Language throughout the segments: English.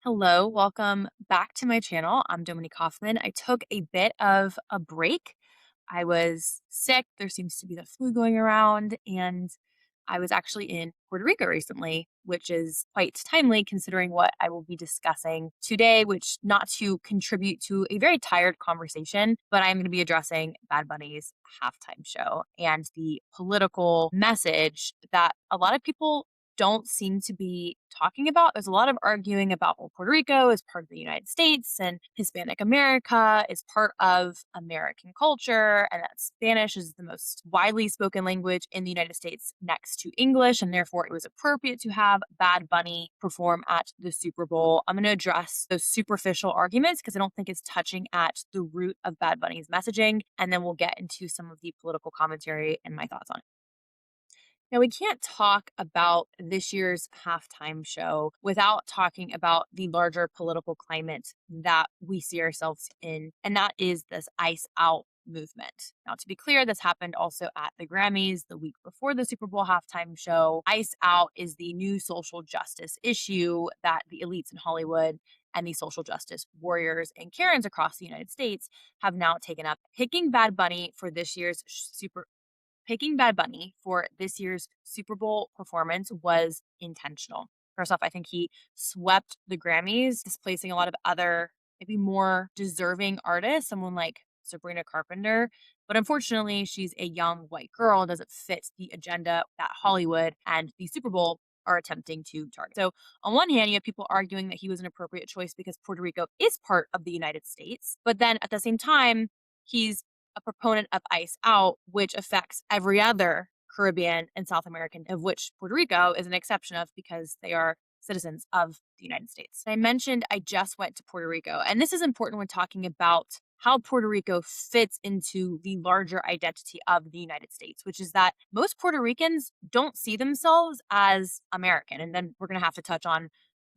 Hello, welcome back to my channel. I'm Dominique Hoffman. I took a bit of a break. I was sick. There seems to be the flu going around, and I was actually in Puerto Rico recently, which is quite timely considering what I will be discussing today, which not to contribute to a very tired conversation, but I'm going to be addressing Bad Bunny's halftime show and the political message that a lot of people don't seem to be talking about. There's a lot of arguing about, well, Puerto Rico is part of the United States and Hispanic America is part of American culture, and that Spanish is the most widely spoken language in the United States next to English, and therefore it was appropriate to have Bad Bunny perform at the Super Bowl. I'm going to address those superficial arguments because I don't think it's touching at the root of Bad Bunny's messaging, and then we'll get into some of the political commentary and my thoughts on it. Now, we can't talk about this year's halftime show without talking about the larger political climate that we see ourselves in, and that is this ICE out movement. Now, to be clear, this happened also at the Grammys the week before the Super Bowl halftime show. ICE out is the new social justice issue that the elites in Hollywood and the social justice warriors and Karens across the United States have now taken up. Picking Bad Bunny for this year's Super Bowl performance was intentional. First off, I think he swept the Grammys, displacing a lot of other, maybe more deserving artists, someone like Sabrina Carpenter. But unfortunately, she's a young white girl, doesn't fit the agenda that Hollywood and the Super Bowl are attempting to target. So, on one hand, you have people arguing that he was an appropriate choice because Puerto Rico is part of the United States. But then at the same time, he's a proponent of ICE out, which affects every other Caribbean and South American, of which Puerto Rico is an exception of because they are citizens of the United States. I mentioned I just went to Puerto Rico, and this is important when talking about how Puerto Rico fits into the larger identity of the United States, which is that most Puerto Ricans don't see themselves as American. And then we're going to have to touch on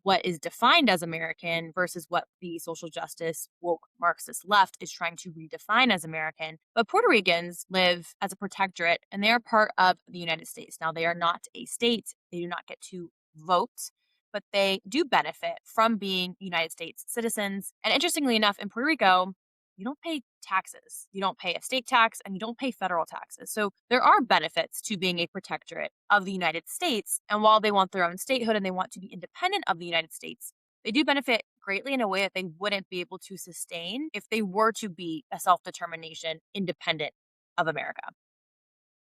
what is defined as American versus what the social justice woke Marxist left is trying to redefine as American. But Puerto Ricans live as a protectorate and they are part of the United States. Now, they are not a state, they do not get to vote, but they do benefit from being United States citizens. And interestingly enough, in Puerto Rico, you don't pay taxes. You don't pay a state tax and you don't pay federal taxes. So there are benefits to being a protectorate of the United States. And while they want their own statehood and they want to be independent of the United States, they do benefit greatly in a way that they wouldn't be able to sustain if they were to be a self determination independent of America.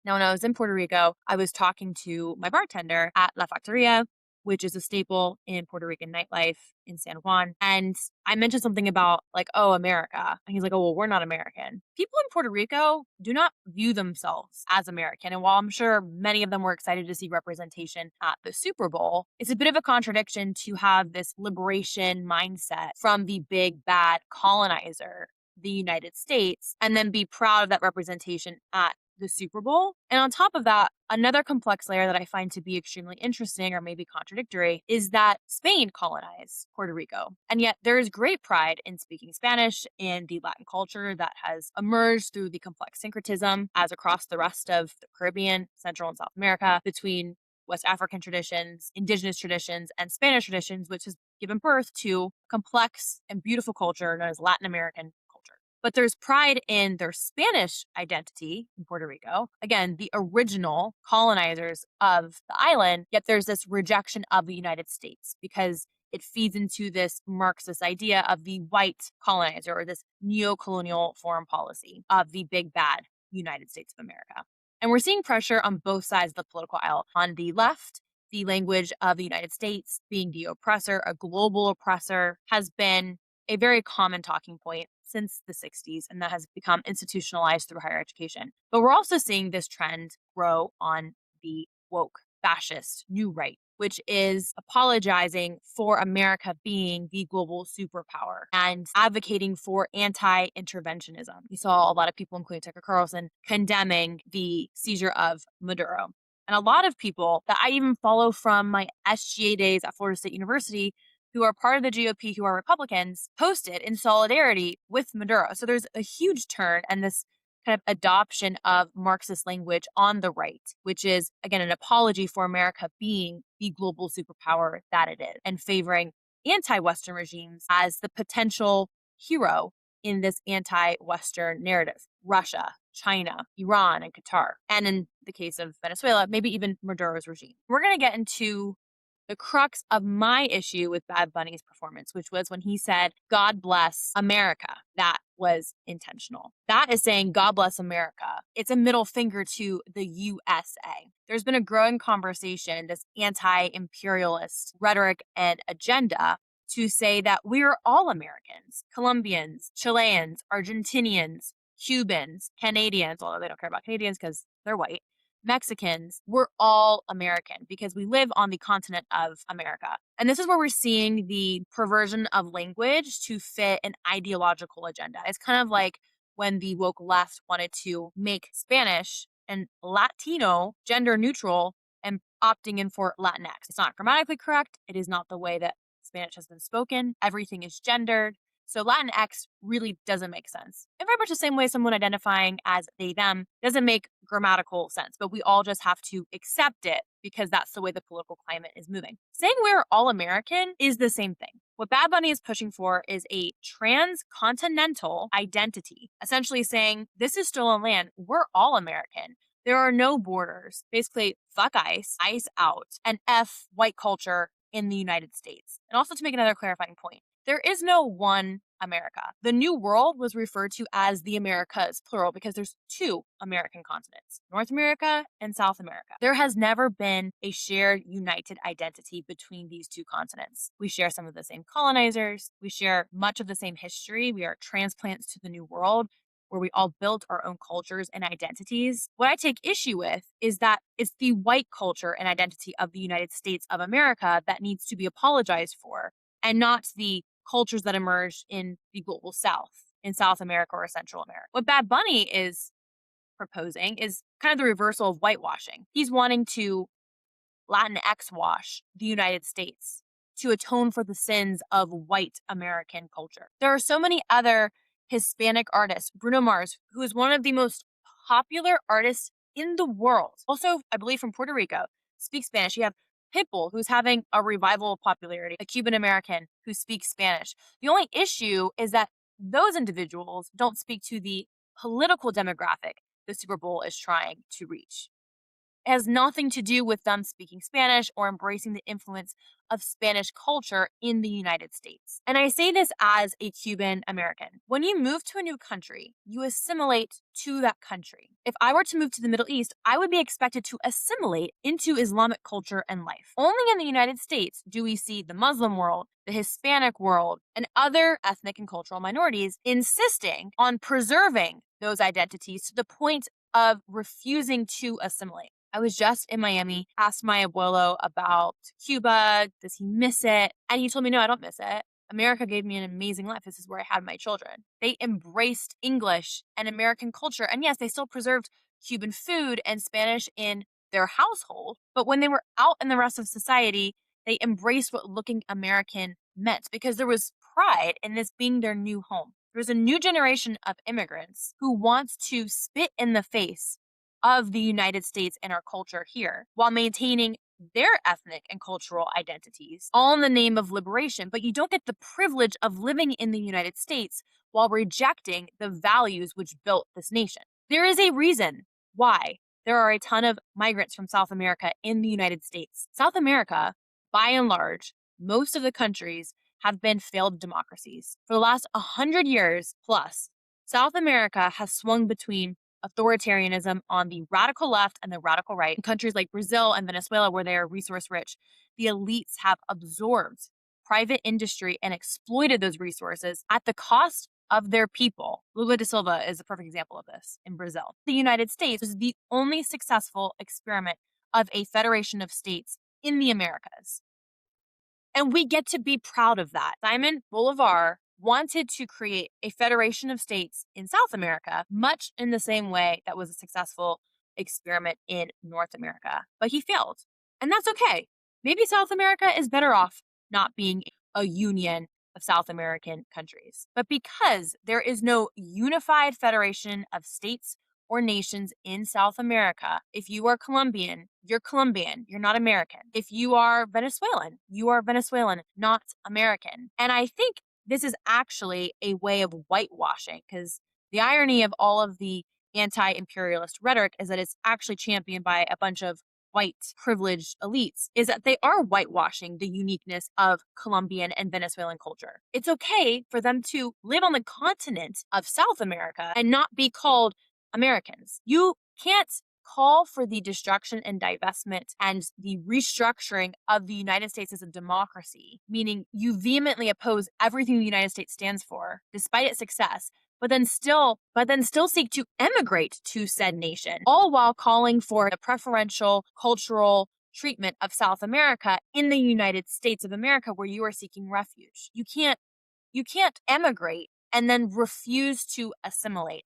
Now, when I was in Puerto Rico, I was talking to my bartender at La Factoria, which is a staple in Puerto Rican nightlife in San Juan. And I mentioned something about, like, oh, America. And he's like, oh, well, we're not American. People in Puerto Rico do not view themselves as American. And while I'm sure many of them were excited to see representation at the Super Bowl, it's a bit of a contradiction to have this liberation mindset from the big bad colonizer, the United States, and then be proud of that representation at the Super Bowl. And on top of that, another complex layer that I find to be extremely interesting or maybe contradictory is that Spain colonized Puerto Rico. And yet there is great pride in speaking Spanish in the Latin culture that has emerged through the complex syncretism as across the rest of the Caribbean, Central and South America between West African traditions, indigenous traditions, and Spanish traditions, which has given birth to complex and beautiful culture known as Latin American culture. But there's pride in their Spanish identity in Puerto Rico. Again, the original colonizers of the island, yet there's this rejection of the United States because it feeds into this Marxist idea of the white colonizer or this neo-colonial foreign policy of the big bad United States of America. And we're seeing pressure on both sides of the political aisle. On the left, the language of the United States being the oppressor, a global oppressor, has been a very common talking point since the 60s, and that has become institutionalized through higher education. But we're also seeing this trend grow on the woke, fascist, new right, which is apologizing for America being the global superpower and advocating for anti-interventionism. You saw a lot of people, including Tucker Carlson, condemning the seizure of Maduro. And a lot of people that I even follow from my SGA days at Florida State University who are part of the GOP, who are Republicans, posted in solidarity with Maduro. So there's a huge turn and this kind of adoption of Marxist language on the right, which is, again, an apology for America being the global superpower that it is and favoring anti-Western regimes as the potential hero in this anti-Western narrative. Russia, China, Iran, and Qatar. And in the case of Venezuela, maybe even Maduro's regime. We're going to get into the crux of my issue with Bad Bunny's performance, which was when he said, "God bless America." That was intentional. That is saying, "God bless America." It's a middle finger to the U.S.A. There's been a growing conversation, this anti-imperialist rhetoric and agenda, to say that we're all Americans: Colombians, Chileans, Argentinians, Cubans, Canadians, although they don't care about Canadians because they're white, Mexicans, we're all American because we live on the continent of America. And this is where we're seeing the perversion of language to fit an ideological agenda. It's kind of like when the woke left wanted to make Spanish and Latino gender neutral and opting in for Latinx. It's not grammatically correct. It is not the way that Spanish has been spoken. Everything is gendered. So Latinx really doesn't make sense. In very much the same way someone identifying as they, them doesn't make grammatical sense, but we all just have to accept it because that's the way the political climate is moving. Saying we're all American is the same thing. What Bad Bunny is pushing for is a transcontinental identity, essentially saying this is stolen land. We're all American. There are no borders. Basically, fuck ICE, ICE out, and F white culture in the United States. And also to make another clarifying point, there is no one America. The New World was referred to as the Americas, plural, because there's two American continents, North America and South America. There has never been a shared united identity between these two continents. We share some of the same colonizers. We share much of the same history. We are transplants to the New World, where we all built our own cultures and identities. What I take issue with is that it's the white culture and identity of the United States of America that needs to be apologized for, and not the cultures that emerged in the global South, in South America or Central America. What Bad Bunny is proposing is kind of the reversal of whitewashing. He's wanting to Latinx wash the United States to atone for the sins of white American culture. There are so many other Hispanic artists. Bruno Mars, who is one of the most popular artists in the world, also, I believe, from Puerto Rico, speaks Spanish. You have Pitbull, who's having a revival of popularity, a Cuban American who speaks Spanish. The only issue is that those individuals don't speak to the political demographic the Super Bowl is trying to reach. It has nothing to do with them speaking Spanish or embracing the influence of Spanish culture in the United States. And I say this as a Cuban American. When you move to a new country, you assimilate to that country. If I were to move to the Middle East, I would be expected to assimilate into Islamic culture and life. Only in the United States do we see the Muslim world, the Hispanic world, and other ethnic and cultural minorities insisting on preserving those identities to the point of refusing to assimilate. I was just in Miami, asked my abuelo about Cuba. Does he miss it? And he told me, no, I don't miss it. America gave me an amazing life. This is where I had my children. They embraced English and American culture. And yes, they still preserved Cuban food and Spanish in their household. But when they were out in the rest of society, they embraced what looking American meant because there was pride in this being their new home. There's a new generation of immigrants who wants to spit in the face of the United States and our culture here while maintaining their ethnic and cultural identities, all in the name of liberation. But you don't get the privilege of living in the United States while rejecting the values which built this nation. There is a reason why there are a ton of migrants from South America in the United States. South America, by and large, most of the countries have been failed democracies. For the last 100 years plus, South America has swung between authoritarianism on the radical left and the radical right. In countries like Brazil and Venezuela, where they are resource rich, the elites have absorbed private industry and exploited those resources at the cost of their people. Lula da Silva is a perfect example of this in Brazil. The United States is the only successful experiment of a federation of states in the Americas. And we get to be proud of that. Simon Bolivar wanted to create a federation of states in South America, much in the same way that was a successful experiment in North America. But he failed. And that's okay. Maybe South America is better off not being a union of South American countries. But because there is no unified federation of states or nations in South America. If you are Colombian, you're Colombian, you're not American. If you are Venezuelan, you are Venezuelan, not American. And I think this is actually a way of whitewashing, because the irony of all of the anti-imperialist rhetoric is that it's actually championed by a bunch of white privileged elites, is that they are whitewashing the uniqueness of Colombian and Venezuelan culture. It's okay for them to live on the continent of South America and not be called Americans. You can't call for the destruction and divestment and the restructuring of the United States as a democracy, meaning you vehemently oppose everything the United States stands for, despite its success, but then still seek to emigrate to said nation, all while calling for the preferential cultural treatment of South America in the United States of America, where you are seeking refuge. You can't emigrate and then refuse to assimilate.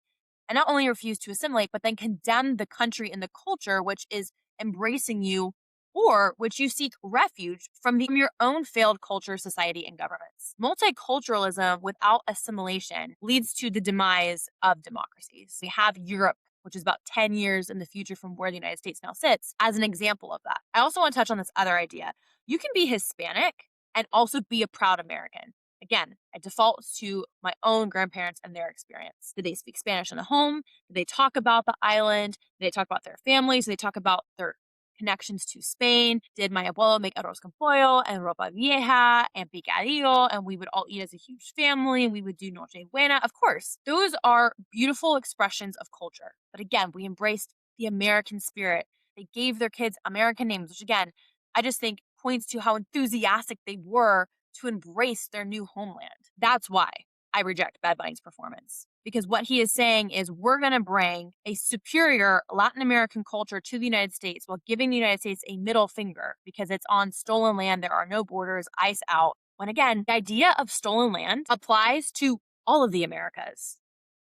And not only refuse to assimilate, but then condemn the country and the culture which is embracing you, or which you seek refuge from your own failed culture, society, and governments. Multiculturalism without assimilation leads to the demise of democracies. We have Europe, which is about 10 years in the future from where the United States now sits, as an example of that. I also want to touch on this other idea. You can be Hispanic and also be a proud American. Again, I default to my own grandparents and their experience. Did they speak Spanish in the home? Did they talk about the island? Did they talk about their families? Did they talk about their connections to Spain? Did my abuelo make arroz con pollo and ropa vieja and picadillo, and we would all eat as a huge family and we would do noche buena? Of course, those are beautiful expressions of culture. But again, we embraced the American spirit. They gave their kids American names, which again, I just think points to how enthusiastic they were to embrace their new homeland. That's why I reject Bad Bunny's performance. Because what he is saying is, we're going to bring a superior Latin American culture to the United States while giving the United States a middle finger because it's on stolen land. There are no borders, ice out. When again, the idea of stolen land applies to all of the Americas,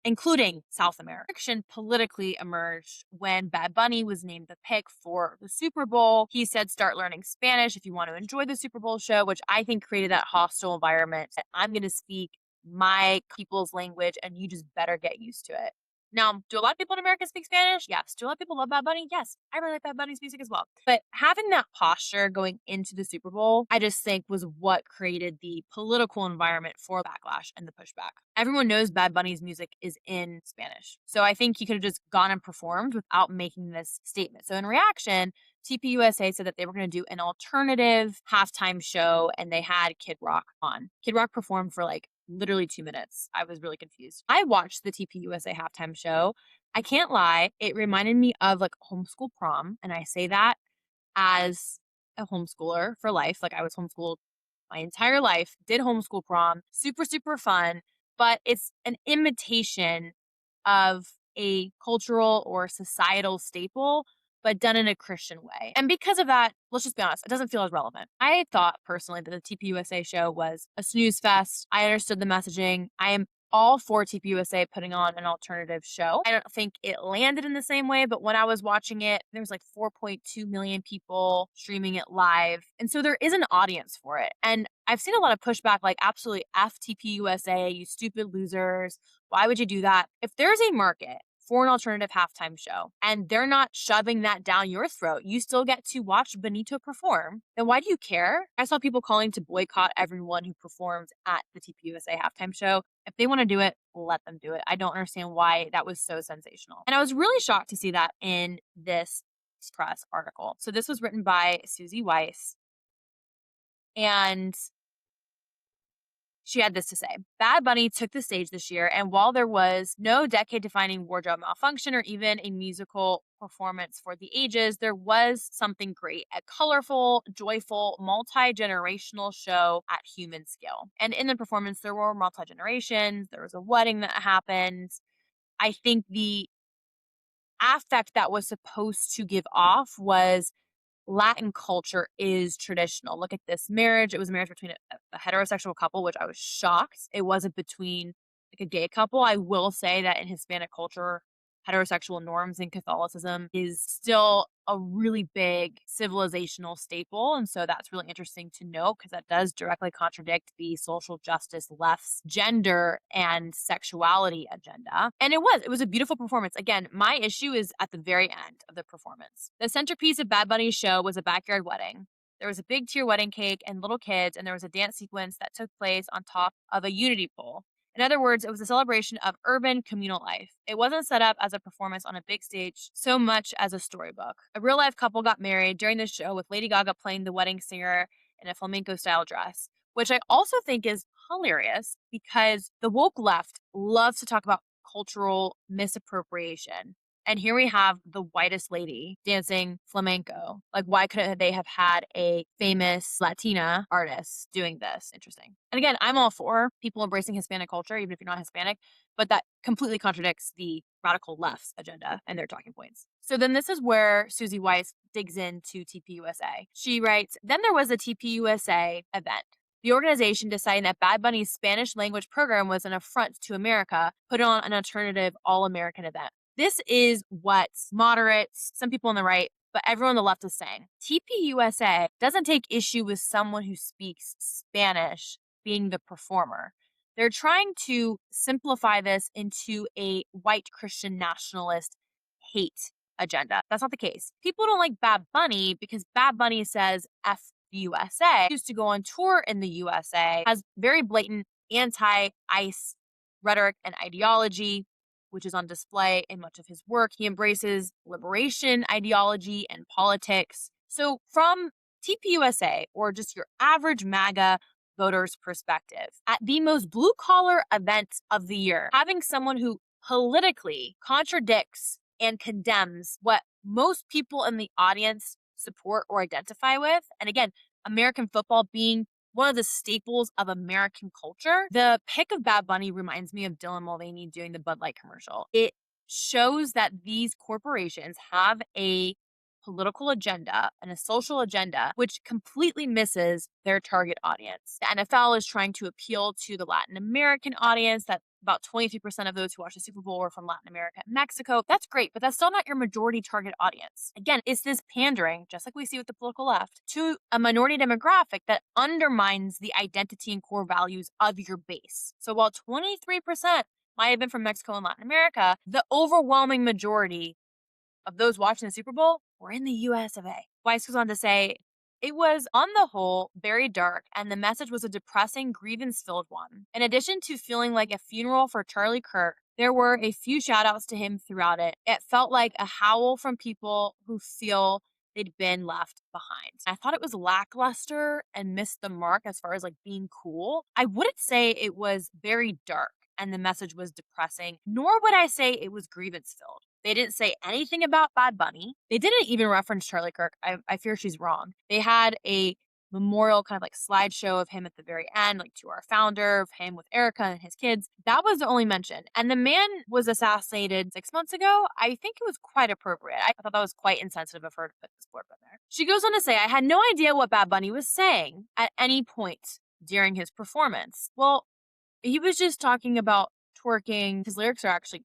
including South America. Rejection politically emerged when Bad Bunny was named the pick for the Super Bowl. He said, start learning Spanish if you want to enjoy the Super Bowl show, which I think created that hostile environment that I'm going to speak my people's language and you just better get used to it. Now, do a lot of people in America speak Spanish? Yes. Do a lot of people love Bad Bunny? Yes. I really like Bad Bunny's music as well. But having that posture going into the Super Bowl, I just think was what created the political environment for backlash and the pushback. Everyone knows Bad Bunny's music is in Spanish. So I think he could have just gone and performed without making this statement. So in reaction, TPUSA said that they were going to do an alternative halftime show and they had Kid Rock on. Kid Rock performed for like literally 2 minutes. I was really confused. I watched the TPUSA halftime show. I can't lie, it reminded me of like homeschool prom. And I say that as a homeschooler for life. Like I was homeschooled my entire life, did homeschool prom, super, super fun. But it's an imitation of a cultural or societal staple, but done in a Christian way. And because of that, let's just be honest, it doesn't feel as relevant. I thought personally that the TPUSA show was a snooze fest. I understood the messaging. I am all for TPUSA putting on an alternative show. I don't think it landed in the same way, but when I was watching it, there was like 4.2 million people streaming it live. And so there is an audience for it. And I've seen a lot of pushback like, absolutely F TPUSA, you stupid losers. Why would you do that? If there's a market for an alternative halftime show and they're not shoving that down your throat, you still get to watch Benito perform, then why do you care? I saw people calling to boycott everyone who performs at the TPUSA halftime show. If they want to do it, let them do it. I don't understand why that was so sensational. And I was really shocked to see that in this press article. So this was written by Susie Weiss, and she had this to say. Bad Bunny took the stage this year, and while there was no decade-defining wardrobe malfunction or even a musical performance for the ages, there was something great, a colorful, joyful, multi-generational show at human scale. And in the performance, there were multi-generations, there was a wedding that happened. I think the affect that was supposed to give off was Latin culture is traditional. Look at this marriage. It was a marriage between a heterosexual couple, which I was shocked. It wasn't between like a gay couple. I will say that in Hispanic culture, heterosexual norms in Catholicism is still a really big civilizational staple. And so that's really interesting to note because that does directly contradict the social justice left's gender and sexuality agenda. And it was a beautiful performance. Again, my issue is at the very end of the performance. The centerpiece of Bad Bunny's show was a backyard wedding. There was a big tier wedding cake and little kids, and there was a dance sequence that took place on top of a unity pole. In other words, it was a celebration of urban communal life. It wasn't set up as a performance on a big stage so much as a storybook. A real life couple got married during the show with Lady Gaga playing the wedding singer in a flamenco style dress, which I also think is hilarious because the woke left loves to talk about cultural misappropriation. And here we have the whitest lady dancing flamenco. Like, why couldn't they have had a famous Latina artist doing this? Interesting. And again, I'm all for people embracing Hispanic culture, even if you're not Hispanic, but that completely contradicts the radical left's agenda and their talking points. So then this is where Susie Weiss digs into TPUSA. She writes, then there was a TPUSA event. The organization deciding that Bad Bunny's Spanish language program was an affront to America, put on an alternative all-American event. This is what moderates, some people on the right, but everyone on the left is saying. TPUSA doesn't take issue with someone who speaks Spanish being the performer. They're trying to simplify this into a white Christian nationalist hate agenda. That's not the case. People don't like Bad Bunny because Bad Bunny says F the USA, used to go on tour in the USA, has very blatant anti-ICE rhetoric and ideology, which is on display in much of his work. He embraces liberation ideology and politics. So from TPUSA, or just your average MAGA voter's perspective, at the most blue-collar event of the year, having someone who politically contradicts and condemns what most people in the audience support or identify with, and again, American football being one of the staples of American culture. The pick of Bad Bunny reminds me of Dylan Mulvaney doing the Bud Light commercial. It shows that these corporations have a political agenda and a social agenda which completely misses their target audience. The NFL is trying to appeal to the Latin American audience, that about 23% of those who watch the Super Bowl are from Latin America and Mexico. That's great, but that's still not your majority target audience. Again, it's this pandering, just like we see with the political left, to a minority demographic that undermines the identity and core values of your base. So while 23% might have been from Mexico and Latin America, the overwhelming majority of those watching the Super Bowl were in the U.S.A. Weiss goes on to say, it was, on the whole, very dark, and the message was a depressing, grievance-filled one. In addition to feeling like a funeral for Charlie Kirk, there were a few shout-outs to him throughout it. It felt like a howl from people who feel they'd been left behind. I thought it was lackluster and missed the mark as far as like being cool. I wouldn't say it was very dark and the message was depressing, nor would I say it was grievance-filled. They didn't say anything about Bad Bunny. They didn't even reference Charlie Kirk. I fear she's wrong. They had a memorial kind of like slideshow of him at the very end, like to our founder, of him with Erica and his kids. That was the only mention. And the man was assassinated 6 months ago. I think it was quite appropriate. I thought that was quite insensitive of her to put this blurb in there. She goes on to say, I had no idea what Bad Bunny was saying at any point during his performance. Well, he was just talking about twerking. His lyrics are actually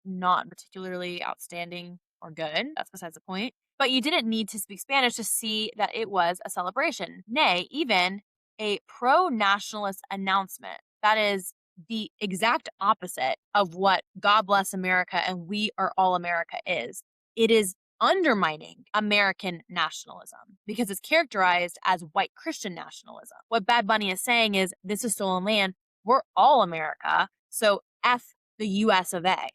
not particularly outstanding or good. That's besides the point. But you didn't need to speak Spanish to see that it was a celebration. Nay, even a pro-nationalist announcement. That is the exact opposite of what God Bless America and We Are All America is. It is undermining American nationalism because it's characterized as white Christian nationalism. What Bad Bunny is saying is, this is stolen land. We're all America. So F the U.S.A.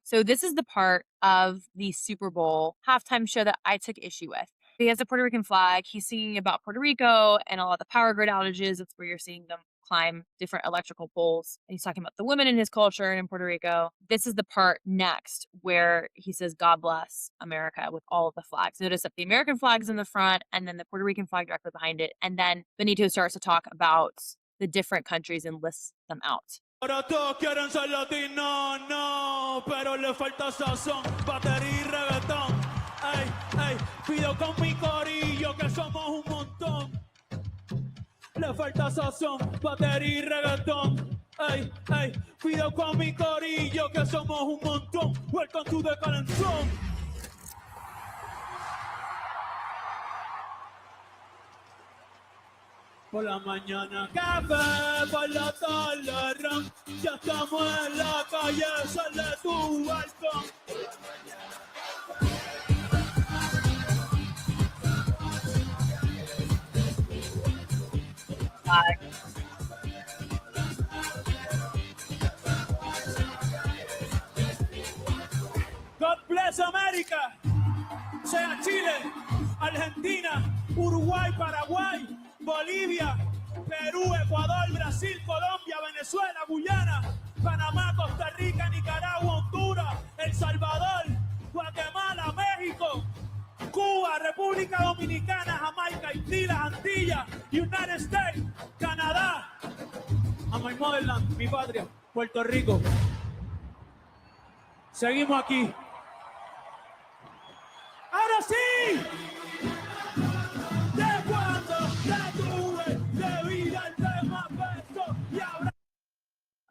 So this is the part of the Super Bowl halftime show that I took issue with. He has a Puerto Rican flag. He's singing about Puerto Rico and a lot of the power grid outages. That's where you're seeing them climb different electrical poles. And he's talking about the women in his culture and in Puerto Rico. This is the part next where he says, God bless America, with all of the flags. Notice that the American flag's in the front and then the Puerto Rican flag directly behind it. And then Benito starts to talk about the different countries and lists them out. Ahora todos quieren ser latinos, no, pero le falta sazón, batería y reggaetón. Ey, ey, pido con mi corillo que somos un montón. Le falta sazón, batería y reggaetón. Ey, ey, cuidado con mi corillo que somos un montón. Welcome to the calentón. Por la mañana café, por la tarde ron. Ya estamos en la calle, sal de tu balcón. God bless America. Sea Chile, Argentina, Uruguay, Paraguay, Bolivia, Perú, Ecuador, Brasil, Colombia, Venezuela, Guyana, Panamá, Costa Rica, Nicaragua, Honduras, El Salvador, Guatemala, México, Cuba, República Dominicana, Jamaica, Haití, las Antillas, United States, Canadá, a my motherland, mi patria, Puerto Rico. Seguimos aquí. ¡Ahora sí! De cuando te tuve, debí darte más besos y ahora...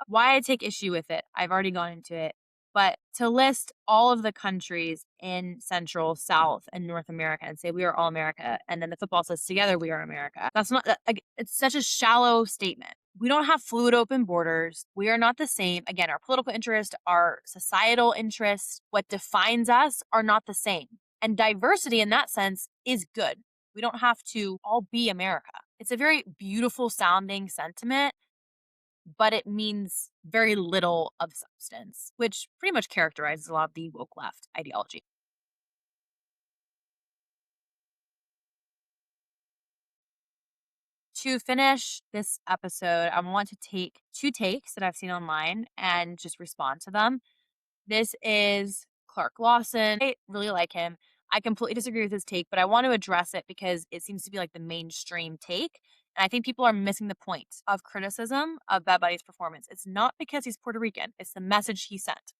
Why I take issue with it, I've already gone into it. But to list all of the countries in Central, South, and North America and say we are all America, and then the football says together we are America, that's not, it's such a shallow statement. We don't have fluid open borders. We are not the same. Again, our political interests, our societal interests, what defines us are not the same. And diversity in that sense is good. We don't have to all be America. It's a very beautiful sounding sentiment, but it means very little of substance, which pretty much characterizes a lot of the woke left ideology. To finish this episode, I want to take 2 takes that I've seen online and just respond to them. This is Clark Lawson. I really like him. I completely disagree with his take, but I want to address it because it seems to be like the mainstream take. And I think people are missing the point of criticism of Bad Bunny's performance. It's not because he's Puerto Rican, it's the message he sent.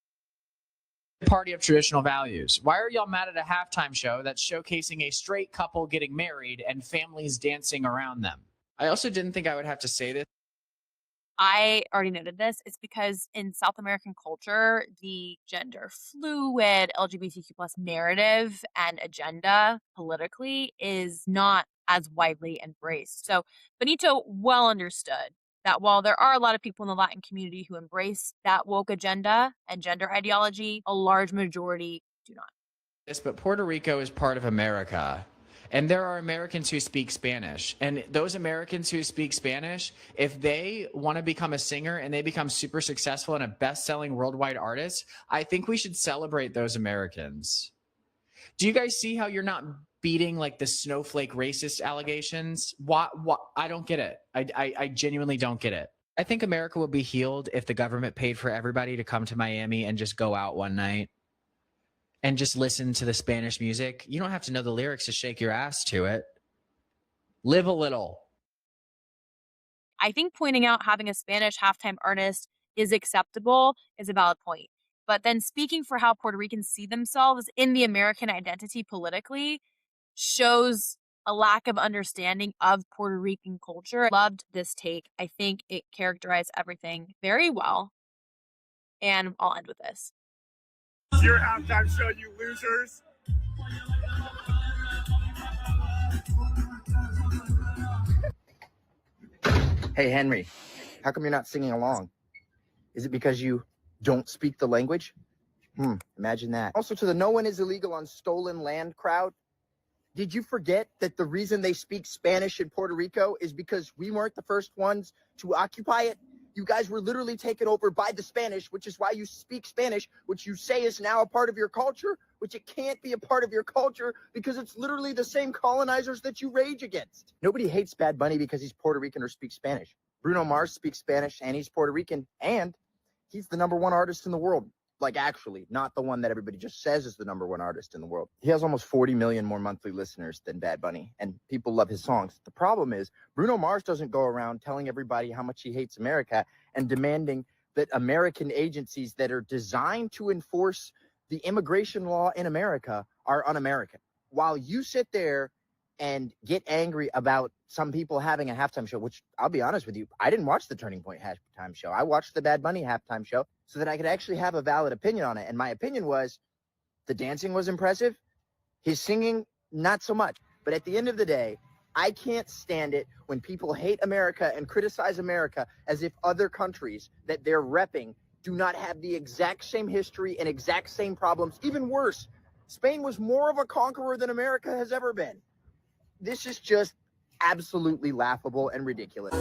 Party of traditional values. Why are y'all mad at a halftime show that's showcasing a straight couple getting married and families dancing around them? I also didn't think I would have to say this. I already noted this. It's because in South American culture, the gender fluid LGBTQ plus narrative and agenda politically is not as widely embraced. So Benito well understood that while there are a lot of people in the Latin community who embrace that woke agenda and gender ideology, a large majority do not. But Puerto Rico is part of America. And there are Americans who speak Spanish. And those Americans who speak Spanish, if they want to become a singer and they become super successful and a best-selling worldwide artist, I think we should celebrate those Americans. Do you guys see how you're not beating like the snowflake racist allegations? What? I don't get it. I genuinely don't get it. I think America would be healed if the government paid for everybody to come to Miami and just go out one night and just listen to the Spanish music. You don't have to know the lyrics to shake your ass to it. Live a little. I think pointing out having a Spanish halftime artist is acceptable is a valid point. But then speaking for how Puerto Ricans see themselves in the American identity politically shows a lack of understanding of Puerto Rican culture. I loved this take. I think it characterized everything very well. And I'll end with this. Your halftime show, you losers. Hey, Henry, how come you're not singing along? Is it because you don't speak the language? Imagine that. Also, to the no one is illegal on stolen land crowd, did you forget that the reason they speak Spanish in Puerto Rico is because we weren't the first ones to occupy it? You guys were literally taken over by the Spanish, which is why you speak Spanish, which you say is now a part of your culture, which it can't be a part of your culture because it's literally the same colonizers that you rage against. Nobody hates Bad Bunny because he's Puerto Rican or speaks Spanish. Bruno Mars speaks Spanish and he's Puerto Rican, and he's the #1 artist in the world. Like, actually, not the one that everybody just says is the #1 artist in the world. He has almost 40 million more monthly listeners than Bad Bunny, and people love his songs. The problem is, Bruno Mars doesn't go around telling everybody how much he hates America and demanding that American agencies that are designed to enforce the immigration law in America are un-American. While you sit there and get angry about some people having a halftime show, which I'll be honest with you, I didn't watch the Turning Point halftime show. I watched the Bad Bunny halftime show so that I could actually have a valid opinion on it. And my opinion was the dancing was impressive. His singing, not so much. But at the end of the day, I can't stand it when people hate America and criticize America as if other countries that they're repping do not have the exact same history and exact same problems. Even worse, Spain was more of a conqueror than America has ever been. This is just absolutely laughable and ridiculous.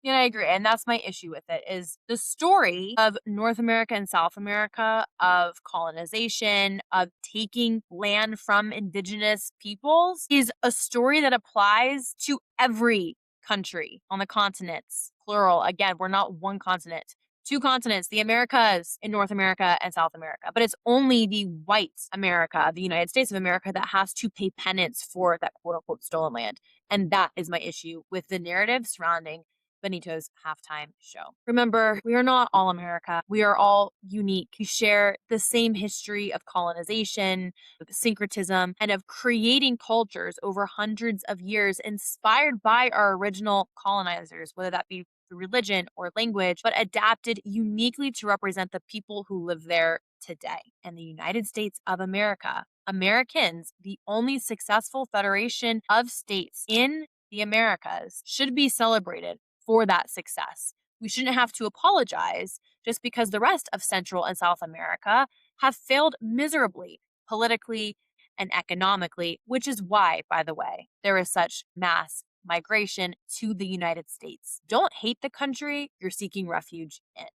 Yeah, I agree. And that's my issue with it is the story of North America and South America, of colonization, of taking land from indigenous peoples is a story that applies to every country on the continents. Plural. Again, we're not one continent. Two continents, the Americas in North America and South America. But it's only the white America, the United States of America, that has to pay penance for that quote unquote stolen land. And that is my issue with the narrative surrounding Benito's halftime show. Remember, we are not all America. We are all unique. We share the same history of colonization, of syncretism, and of creating cultures over hundreds of years inspired by our original colonizers, whether that be through religion or language, but adapted uniquely to represent the people who live there today. And the United States of America, Americans, the only successful federation of states in the Americas, should be celebrated for that success. We shouldn't have to apologize just because the rest of Central and South America have failed miserably politically and economically, which is why, by the way, there is such mass migration to the United States. Don't hate the country you're seeking refuge in.